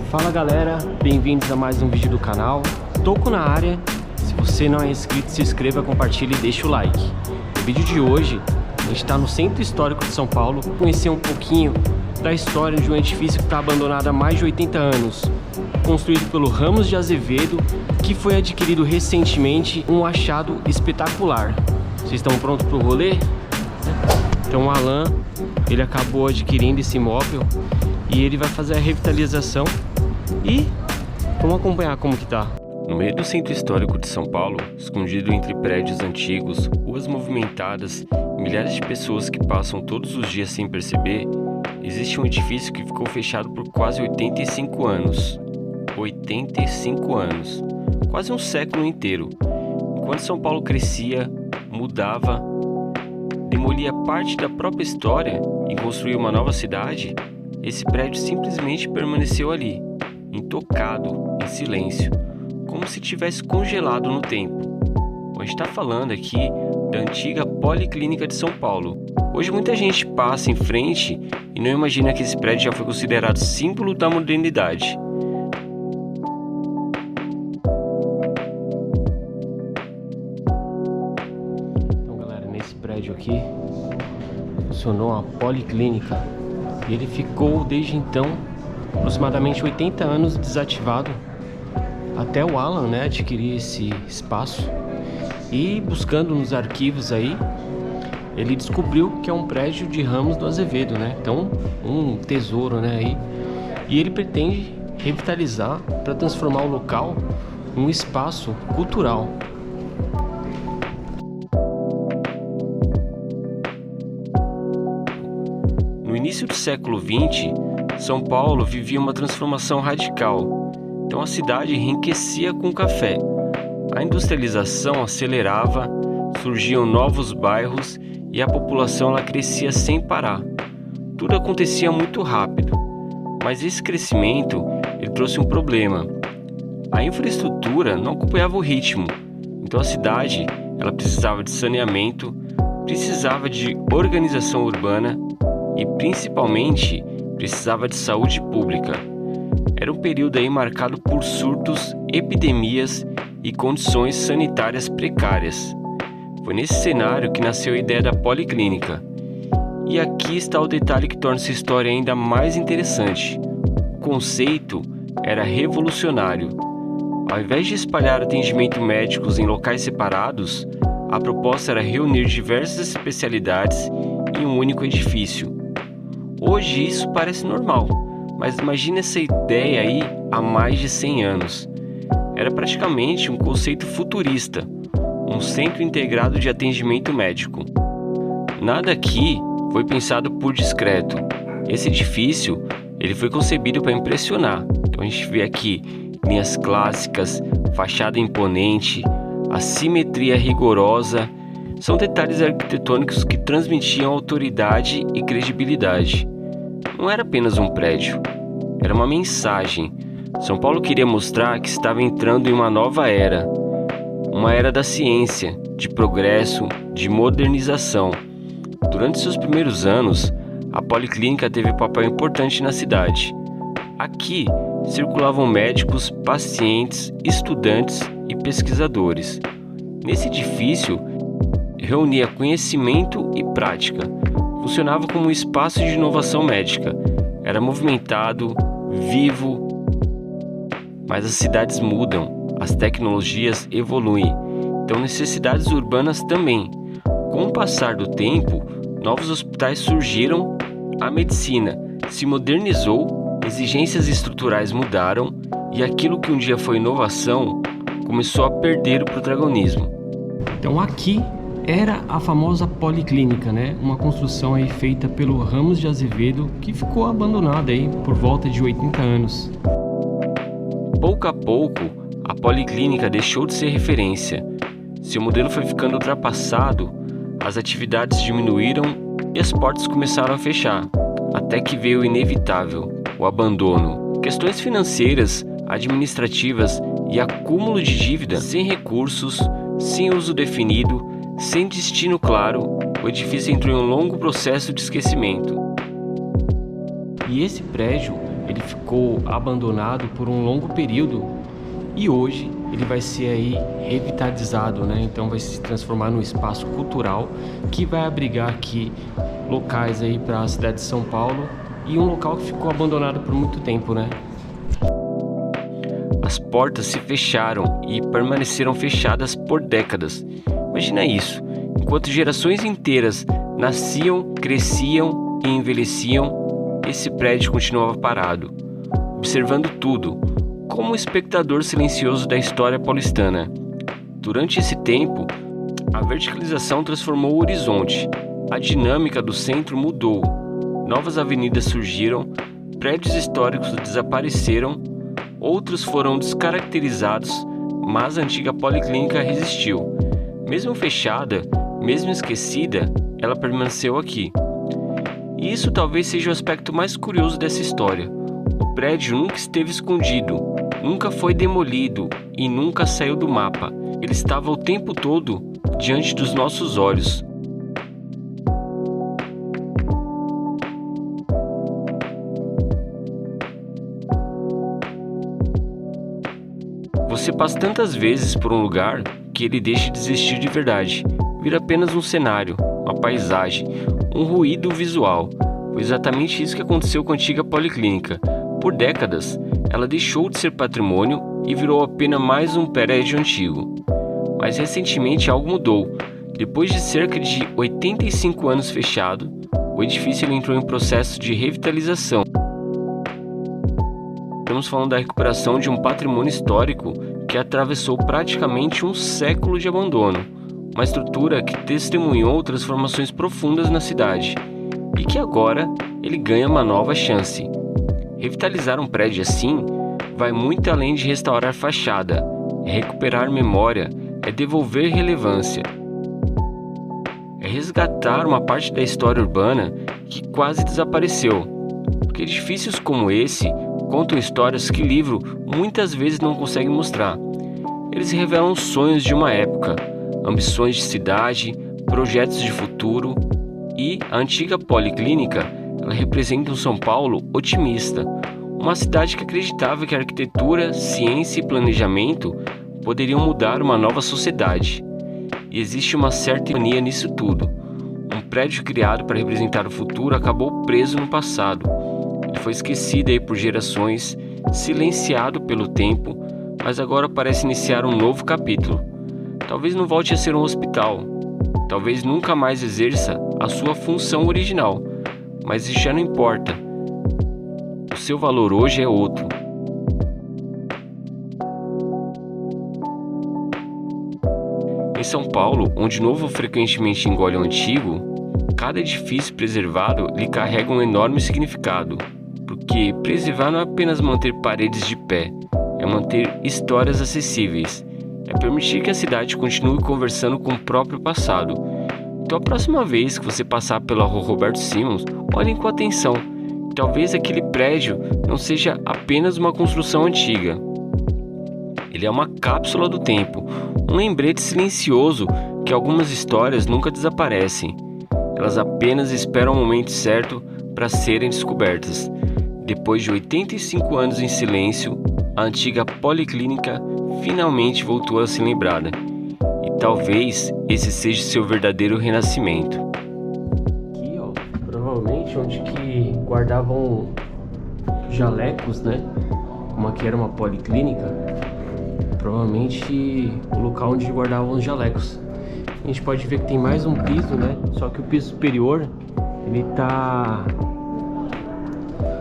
Fala galera, bem-vindos a mais um vídeo do canal. Toco na área. Se você não é inscrito, se inscreva, compartilhe e deixa o like. No vídeo de hoje, a gente está no Centro Histórico de São Paulo, conhecer um pouquinho da história de um edifício que está abandonado há mais de 80 anos, construído pelo Ramos de Azevedo, que foi adquirido recentemente, um achado espetacular. Vocês estão prontos para o rolê? Então o Alan, ele acabou adquirindo esse imóvel e ele vai fazer a revitalização e vamos acompanhar como que tá. No meio do centro histórico de São Paulo, escondido entre prédios antigos, ruas movimentadas e milhares de pessoas que passam todos os dias sem perceber, existe um edifício que ficou fechado por quase 85 anos. 85 anos, quase um século inteiro. Enquanto São Paulo crescia, mudava, demolia parte da própria história e construía uma nova cidade, esse prédio simplesmente permaneceu ali, intocado, em silêncio, como se tivesse congelado no tempo. A gente está falando aqui da antiga Policlínica de São Paulo. Hoje muita gente passa em frente e não imagina que esse prédio já foi considerado símbolo da modernidade. Então galera, nesse prédio aqui funcionou a Policlínica e ele ficou desde então aproximadamente 80 anos desativado, até o Alan, né, adquirir esse espaço. E buscando nos arquivos aí, ele descobriu que é um prédio de Ramos do Azevedo, né? Então, um tesouro, né, aí. E ele pretende revitalizar para transformar o local em um espaço cultural. No início do século XX, São Paulo vivia uma transformação radical. Então a cidade enriquecia com o café. A industrialização acelerava, surgiam novos bairros e a população ela crescia sem parar. Tudo acontecia muito rápido, mas esse crescimento ele trouxe um problema. A infraestrutura não acompanhava o ritmo, então a cidade ela precisava de saneamento, precisava de organização urbana e principalmente precisava de saúde pública. Era um período aí marcado por surtos, epidemias e condições sanitárias precárias. Foi nesse cenário que nasceu a ideia da Policlínica. E aqui está o detalhe que torna essa história ainda mais interessante. O conceito era revolucionário. Ao invés de espalhar atendimento médicos em locais separados, a proposta era reunir diversas especialidades em um único edifício. Hoje isso parece normal, mas imagine essa ideia aí há mais de 100 anos. Era praticamente um conceito futurista, um centro integrado de atendimento médico. Nada aqui foi pensado por discreto. Esse edifício ele foi concebido para impressionar. Então a gente vê aqui linhas clássicas, fachada imponente, a simetria rigorosa. São detalhes arquitetônicos que transmitiam autoridade e credibilidade. Não era apenas um prédio, era uma mensagem. São Paulo queria mostrar que estava entrando em uma nova era. Uma era da ciência, de progresso, de modernização. Durante seus primeiros anos, a Policlínica teve um papel importante na cidade. Aqui circulavam médicos, pacientes, estudantes e pesquisadores. Nesse edifício, reunia conhecimento e prática. Funcionava como um espaço de inovação médica. Era movimentado, vivo. Mas as cidades mudam, as tecnologias evoluem, então necessidades urbanas também. Com o passar do tempo, novos hospitais surgiram, a medicina se modernizou, exigências estruturais mudaram e aquilo que um dia foi inovação começou a perder o protagonismo. Então aqui era a famosa Policlínica, né? Uma construção aí feita pelo Ramos de Azevedo que ficou abandonada aí por volta de 80 anos. Pouco a pouco, a Policlínica deixou de ser referência. Seu modelo foi ficando ultrapassado, as atividades diminuíram e as portas começaram a fechar, até que veio o inevitável, o abandono. Questões financeiras, administrativas e acúmulo de dívidas, sem recursos, sem uso definido, sem destino claro, o edifício entrou em um longo processo de esquecimento. E esse prédio ele ficou abandonado por um longo período e hoje ele vai ser aí revitalizado, né? Então vai se transformar num espaço cultural que vai abrigar aqui locais aí para a cidade de São Paulo e um local que ficou abandonado por muito tempo, né? As portas se fecharam e permaneceram fechadas por décadas. Imagina isso, enquanto gerações inteiras nasciam, cresciam e envelheciam, esse prédio continuava parado, observando tudo, como um espectador silencioso da história paulistana. Durante esse tempo, a verticalização transformou o horizonte, a dinâmica do centro mudou, novas avenidas surgiram, prédios históricos desapareceram, outros foram descaracterizados, mas a antiga policlínica resistiu. Mesmo fechada, mesmo esquecida, ela permaneceu aqui. E isso talvez seja o aspecto mais curioso dessa história. O prédio nunca esteve escondido, nunca foi demolido e nunca saiu do mapa. Ele estava o tempo todo diante dos nossos olhos. Você passa tantas vezes por um lugar que ele deixa de existir de verdade. Vira apenas um cenário, uma paisagem, um ruído visual. Foi exatamente isso que aconteceu com a antiga policlínica. Por décadas, ela deixou de ser patrimônio e virou apenas mais um prédio antigo. Mas recentemente algo mudou. Depois de cerca de 85 anos fechado, o edifício entrou em processo de revitalização. Estamos falando da recuperação de um patrimônio histórico que atravessou praticamente um século de abandono, uma estrutura que testemunhou transformações profundas na cidade e que agora ele ganha uma nova chance. Revitalizar um prédio assim vai muito além de restaurar fachada, é recuperar memória, é devolver relevância, é resgatar uma parte da história urbana que quase desapareceu, porque edifícios como esse contam histórias que livro muitas vezes não consegue mostrar. Eles revelam sonhos de uma época, ambições de cidade, projetos de futuro e a antiga policlínica, ela representa um São Paulo otimista, uma cidade que acreditava que a arquitetura, ciência e planejamento poderiam mudar uma nova sociedade. E existe uma certa ironia nisso tudo. Um prédio criado para representar o futuro acabou preso no passado. Ele foi esquecido aí por gerações, silenciado pelo tempo, mas agora parece iniciar um novo capítulo. Talvez não volte a ser um hospital, talvez nunca mais exerça a sua função original, mas isso já não importa. O seu valor hoje é outro. Em São Paulo, onde o novo frequentemente engole o antigo, cada edifício preservado lhe carrega um enorme significado. Porque preservar não é apenas manter paredes de pé, é manter histórias acessíveis, é permitir que a cidade continue conversando com o próprio passado. Então a próxima vez que você passar pela rua Roberto Simons, olhem com atenção. Talvez aquele prédio não seja apenas uma construção antiga. Ele é uma cápsula do tempo, um lembrete silencioso que algumas histórias nunca desaparecem. Elas apenas esperam o momento certo para serem descobertas. Depois de 85 anos em silêncio, a antiga policlínica finalmente voltou a ser lembrada. E talvez esse seja seu verdadeiro renascimento. Aqui, ó, provavelmente onde que guardavam jalecos, né? Como aqui era uma policlínica, provavelmente o local onde guardavam os jalecos. A gente pode ver que tem mais um piso, né? Só que o piso superior, ele tá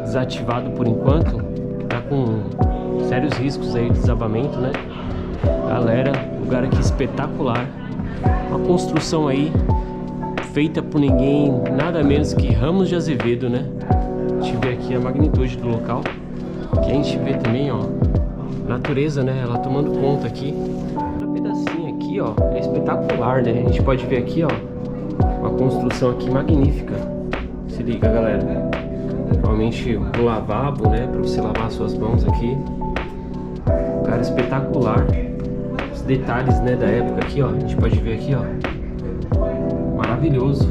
desativado por enquanto, tá com sérios riscos aí de desabamento, né? Galera, lugar aqui espetacular, uma construção aí feita por ninguém, nada menos que Ramos de Azevedo, né? A gente vê aqui a magnitude do local, que a gente vê também, ó, natureza, né? Ela tomando conta aqui. Cada pedacinho aqui, ó, é espetacular, né? A gente pode ver aqui, ó, uma construção aqui magnífica. Se liga, galera. Provavelmente o lavabo, né? Pra você lavar suas mãos aqui. Cara, espetacular. Os detalhes, né, da época aqui, ó. A gente pode ver aqui, ó. Maravilhoso.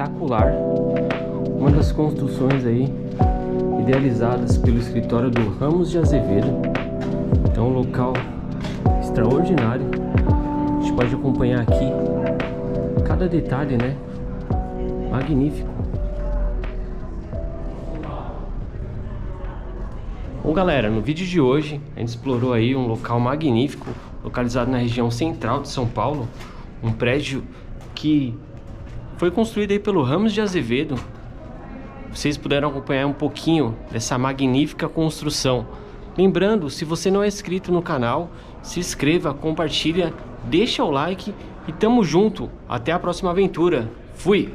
espetacular. Uma das construções aí idealizadas pelo escritório do Ramos de Azevedo. Então, um local extraordinário. A gente pode acompanhar aqui cada detalhe, né? Magnífico. Bom, galera, no vídeo de hoje a gente explorou aí um local magnífico, localizado na região central de São Paulo, um prédio que foi construído aí pelo Ramos de Azevedo. Vocês puderam acompanhar um pouquinho dessa magnífica construção. Lembrando, se você não é inscrito no canal, se inscreva, compartilha, deixa o like e tamo junto. Até a próxima aventura. Fui!